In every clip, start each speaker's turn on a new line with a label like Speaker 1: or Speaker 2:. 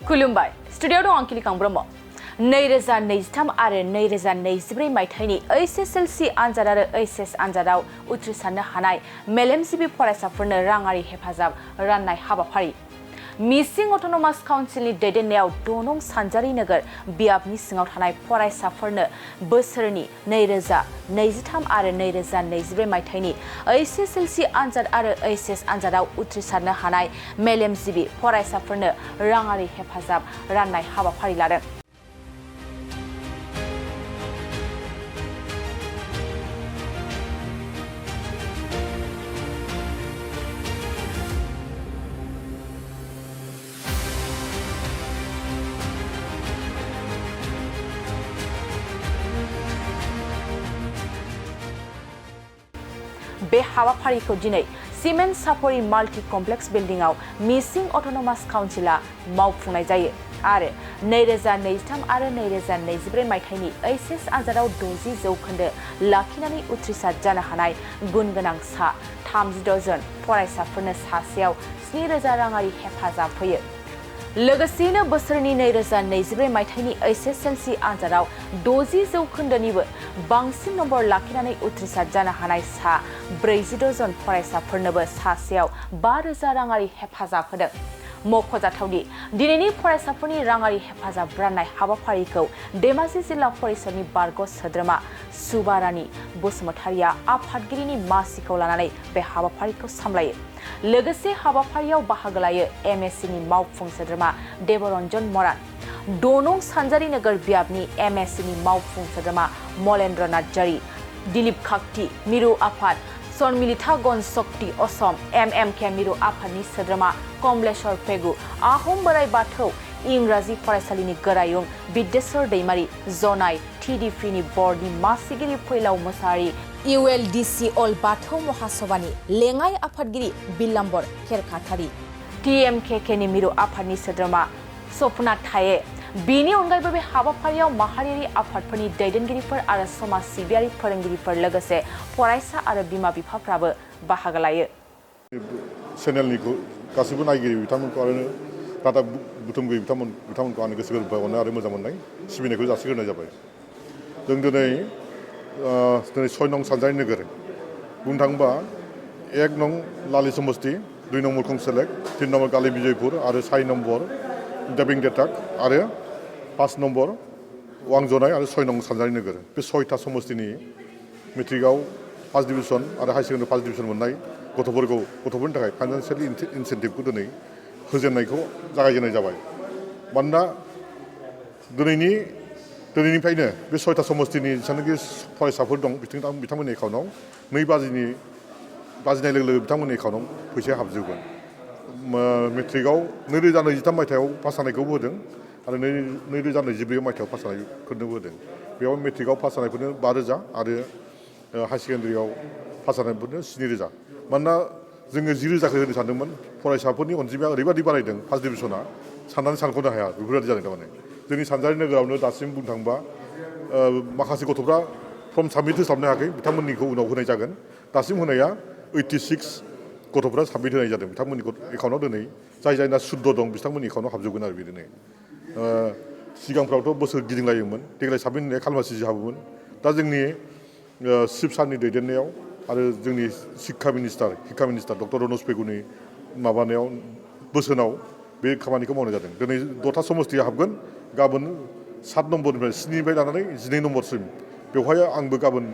Speaker 1: खुलुमबाय स्टुडियाव दं आंखिलि ब्रह्म 2023 आरो 2024 मायथाइनि HSLC आनजाद आरो HS आनजादाव उथ्रिसारनो हानाय मेलेमजिबि फरायसाफोरनो राङारि हेफाजाब राननाय हाबाफारि मिसिं अट'नमास काउन्सिलनि दैदेननायाव दनं सानजारि नोगोर बियाबनि सिङाव थानाय फरायसाफोरनो बोसोरनि 2023 आरो 2024 मायथाइनि HSLC आनजाद आरो HS आनजादाव उथ्रिसारनो हानाय मेलेमजिबि फरायसाफोरनो राङारि हेफाजाब राननाय हाबाफारि लादों। बे हाबाफारिखौ दिनै सिमेन्ट सापरि माल्टि कमप्लेक्स बिल्डिंआव मिसिं अट'नमास काउन्सिला मावफुंनाय जायो आरो 2023 आरो 2024 मायथाइनि HS आनजादाव 60% लाखिनानै उथ्रिसार जानो हानाय गुन गोनां सा 36 जन फरायसाफोरनो सासेयाव 7,000 राङारि हेफाजाब होयो। लोगोसेयैनो बोसोरनि 2024 मायथाइनि HSLC आनजादाव 60%निबो बांसिन नम्बर लाखिनानै उथ्रिसार जानो हानाय सा 46 जन फरायसाफोरनोबो सासेयाव 5,000 राङारि हेफाजाब होदों। मख'जाथावदि दिनैनि फरायसाफोरनि राङारि हेफाजाब राननाय हाबाफारिखौ धेमाजि जिल्ला परिषदनि बारग' सोद्रोमा सुबारानि बसुमतारिया आफादगिरिनि मासिखौ लानानै बे हाबाफारिखौ सामलायो। लोगोसे हाबाफारियाव बाहागो लायो MSCनि मावफुं सोद्रोमा देबरन्जन मरान, दनं सानजारि नोगोर बियाबनि MSCनि मावफुं सोद्रोमा मलेन्द्र नार्जारी, दिलीप खाक्ति मिरु आफाद, सनमिलिता गण शक्ति असम MMK मिरु आफादनि सोद्रोमा कमलेश्वर पेगु, आहम बोराइ बाथौ इंराजि फरायसालिनि गोरायुं बिद्येश्वर दैमारी, जनाय TDPनि बर्डनि मासिगिरि फैलाव मोसाहारि, ULDC अल बाथौ महासभानि लेङाइ आफादगिरि बिलाम्बर खेरखाथारि, TMKKनि मिरु आफादनि सोद्रोमा सपना थाये। बेनि अनगायैबो बे हाबाफारियाव माहारियारि आफादफोरनि दैदेनगिरिफोर आरो समाज सिबियारि फोरोंगिरिफोर लोगोसे फरायसा आरो बिमा बिफाफ्राबो बाहागो लायो।
Speaker 2: चेनेलनिखौ गासैबो नायगिरि बिथांमोनखौ आरो रादाब बुथुमगिरि बिथांमोनखौ आंनि गोसो गोरबोनिफ्राय अननाय आरो मोजां मोननाय सिबिनायखौ जासिग्रोनाय जाबाय। जों दिनै 6 नं सानजारि नोगोर बुंनो थाङोबा 1 नं लालि समस्ति, 2 नं मुरखं सेलेक, 3 नम्बर कालि बिजयपुर आरो 4 नम्बर देबिं देताक आरो 5 नम्बर वांजनाय आरो 6 नं सानजारि नोगोर। बे 6था समस्तिनि मेट्रिकआव फार्स्ट डिभिजन आरो हाई सेकेन्डारि फार्स्ट डिभिजन मोननाय गथ'फोरनि थाखाय फाइनान्सियेल इनसेन्टिभखौ दिनै होजेननायखौ जागायजेननाय जाबाय। मानोना दिनैनिफ्रायनो बे 6था समस्तिनि जेसेबांनाखि फरायसाफोर दं बिथांमोननि एकाउन्टआव 2 बाजिनाय लोगो लोगो बिथांमोननि एकाउन्टआव फैसाया हाबजोबगोन। मेट्रिकआव 2023 मायथाइयाव पास जानायखौबो होदों आरो 2024 मायथाइयाव पास जानायफोरनोबो होदों। बेयाव मेट्रिकआव पास जानायफोरनो 5,000 आरो हाई सेकेन्डारियाव पास जानायफोरनो 7,000। मानोना जोङो 10,000खौ होनो सानदोंमोन, फरायसाफोरनि अनजिमाया ओरैबायदि बारायदों फार्स्ट डिभिजना साननानै सानख'नो हाया, बेफोरबायदि जादों थारमाने। जोंनि सानजारि नोगोरावनो दासिम बुंनो थाङोबा माखासे गथ'फ्रा फर्म साबमिट होस्लाबनो हायाखै, बिथांमोननिखौ उनाव होनाय जागोन। दासिम होनाया 86 गथ'फ्रा साबमिट होनाय जादों बिथांमोननि एकाउन्टआव दिनै जायना सुद्ध दं बिथांमोननि एकाउन्टआव हाबजोबगोन आरो बिदिनो। सिगांफ्रावथ' बोसोर गिदिंलायोमोन, देग्लाय साबमिट होनाया खालमासि हाबोमोन। दा जोंनि चिफ सारनि दैदेननायाव आरो जोंनि शिक्षा मिनिस्टार डक्टर रनज पेगुनि माबानायाव बोसोनाव बे खामानिखौ मावनाय जादों। दिनै 6था समस्तिया हाबगोन, गाबोन 7 नम्बरनिफ्राय 7निफ्राय लानानै 12 नम्बरसिम बेवहाय आंबो गाबोन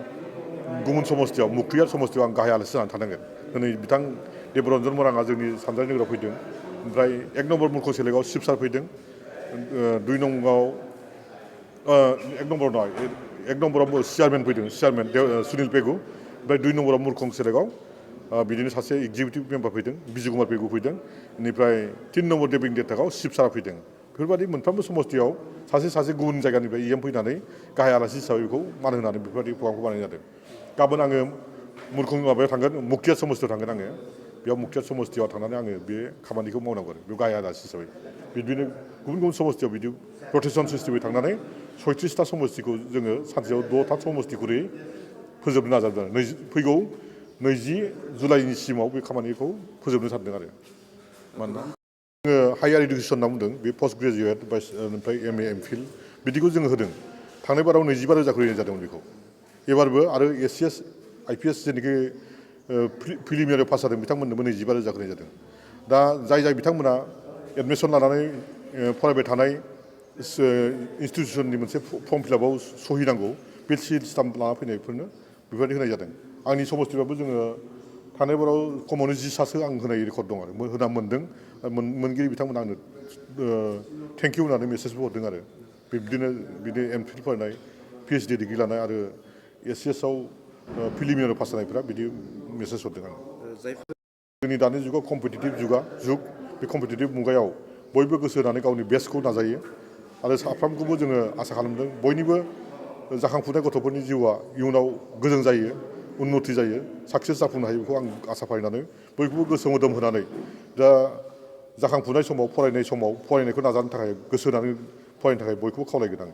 Speaker 2: गुबुन समस्तियाव मुक्तियार समस्तियाव आं गाहाय आलासि जानानै थानांगोन। दिनै बिथां देबरन्जन मराङा जोंनि सानजारि नोगोराव फैदों। ओमफ्राय 1 नम्बर मुरखं सेलेकआव चिफ सार फैदों। 2 नम्बराव 1 नम्बराव चेयारमेन फैदों, चेयारमेन सुनिल पेगु। ओमफ्राय 2 नम्बराव मुरखं सेलेकआव बिदिनो सासे एग्जिकिउटिभ मेम्बार फैदों, बिजय कुमार पेगु फैदों। बेनिफ्राय 3 नम्बर देबिं देताकआव चिफ सारा फैदों। बेफोरबायदि मोनफ्रोमबो समस्तियाव सासे गुबुन जायगानिफ्राय EM फैनानै गाहाय आलासि हिसाबै बेखौ मान होनानै बेफोरबायदि प्रग्रामखौ बानायनाय जादों। गाबोन आङो मुरखं माबायाव थांगोन, मुक्तियार समस्तियाव थांगोन आङो। बेयाव मुक्तियार समस्तियाव थांनानै आङो बे खामानिखौ मावनांगोन, बेयाव गाहाय आलासि हिसाबै। बिदिनो गुबुन समस्तियाव बिदि रटेसन सिस्टेमै थांनानै 36था समस्तिखौ जोङो सानसेयाव 6था समस्ति खरै फोजोबनो नाजादों। फैगौ 20 जुलाइनि सिमाव बे खामानिखौ फोजोबनो सानदों आरो। मानोना हायार इडुकेसन होनना बुंदों बे पोस्ट ग्रेजुएट ओमफ्राय MA MPhil बिदिखौ जोङो होदों थांनाय बाराव 25,000 खरि होनाय जादोंमोन बेखौ एबारबो आरो SCS IPS जेनोखि प्रिलिमिनारि पास जादों बिथांमोननोबो 25,000 होनाय जादों दा जाय बिथांमोना एडमिसन लानानै फरायबाय थानाय इनस्टिटिउसननि मोनसे फर्म फिलआपआव सहि नांगौ बे सिल स्टाम्प लाना फैनायफोरनो बेबायदि होनाय जादों आंनि समस्थिबाबो जोङो थांनाय बाराव खमावनो 10 सासो आं होनाय रेकर्ड दं आरो होना मोन्दों मोनगिरि बिथांमोना आंनो थेंक इउ होननानै मेसेजबो हरदों आरो बिदि MPhil फरायनाय PhD डिग्रि लानाय आरो SCS आव प्रिलिमिनारि पास जानायफ्रा बिदि मेसेज हरदों आं जोंनि दानि जुगाव कम्पिटिटिभ जुग बे कम्पिटिटिभ मुगायाव बयबो गोसो होनानै गावनि बेस्टखौ नाजायो आरो साफ्रोमखौबो जोङो आसा खालामदों बयनिबो जाखांफुनाय गथ'फोरनि जिउआ इयुनाव गोजों जायो उन्नति जायो साक्सेस जाफुंनो हायो बेखौ आं आसा फारिनानै बयखौबो गोसो मोदोम होनानै दा जाखांफुनाय समाव फरायनायखौ नाजानो थाखाय गोसो होनानै फरायनो थाखाय बयखौबो खावलायगोन आं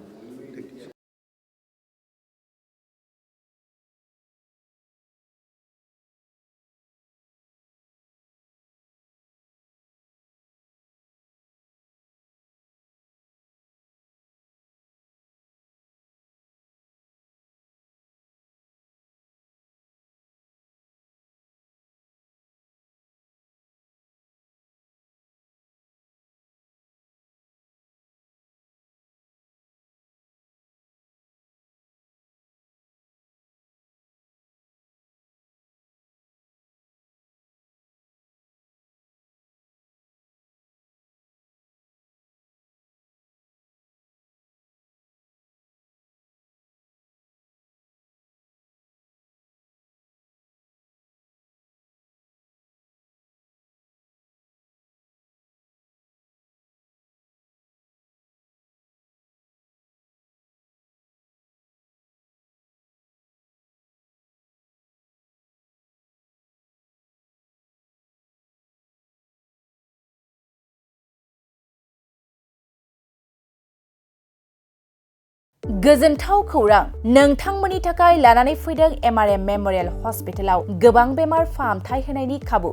Speaker 1: गोजोनथाव खौरां नोंथांमोननि थाखाय लानानै फैदों MRM मेमोरियेल हस्पिटालाव गोबां बेमार फाहामथाय होनायनि खाबु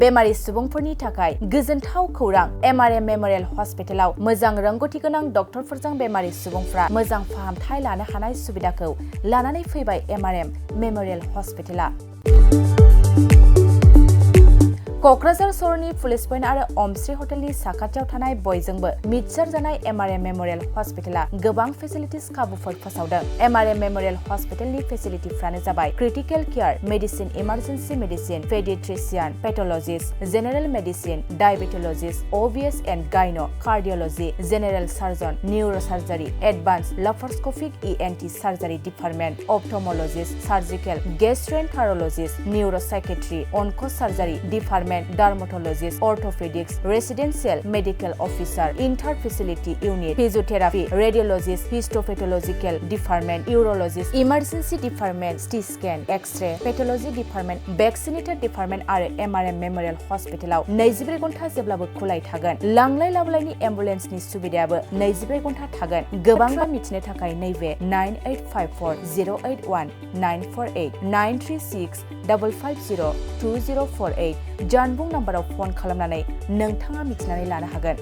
Speaker 1: बेमारि सुबुंफोरनि थाखाय गोजोनथाव खौरां MRM मेमोरियेल हस्पिटालाव मोजां रोंग'थि गोनां डक्टरफोरजों बेमारि सुबुंफ्रा मोजां फाहामथाय लानो हानाय सुबिदाखौ लानानै फैबाय MRM मेमोरियेल हस्पिटाला क'क्राझार सहरनि पुलिस पइन्ट आरो अमश्री हटेलनि साखाथियाव थानाय बयजोंबो मिथिसार जानाय MRM मेमोरियेल हस्पिटाला गोबां फेसिलिटिस खाबुफोर फोसावदों MRM मेमोरियेल हस्पिटालनि फेसिलिटिफ्रानो जाबाय critical care medicine emergency medicine paediatrician pathologist general medicine diabetologist OBS and gynae cardiology general surgeon neurosurgery advanced laparoscopic ENT surgery department ophthalmologist surgical gastroenterologist neuropsychiatry onco surgery department dermatologist, orthopedics, residential medical officer, inter-facility unit, physiotherapy, radiologist, histopathological department, urologist, emergency department, CT scan, X-ray, pathology department, vaccinator department आरो MRM मेमोरियेल हस्पिटालाव 24 घन्टा जेब्लाबो खुलाय थागोन लांलाय लाबोलायनि एम्बुलेन्सनि सुबिदायाबो 24 घन्टा थागोन गोबां मिथिनो थाखाय नैबे 9854081948 936 550 2048 जानबुं नाम्बाराव फन खालामनानै नोंथाङा मिथिनानै लानो हागोन।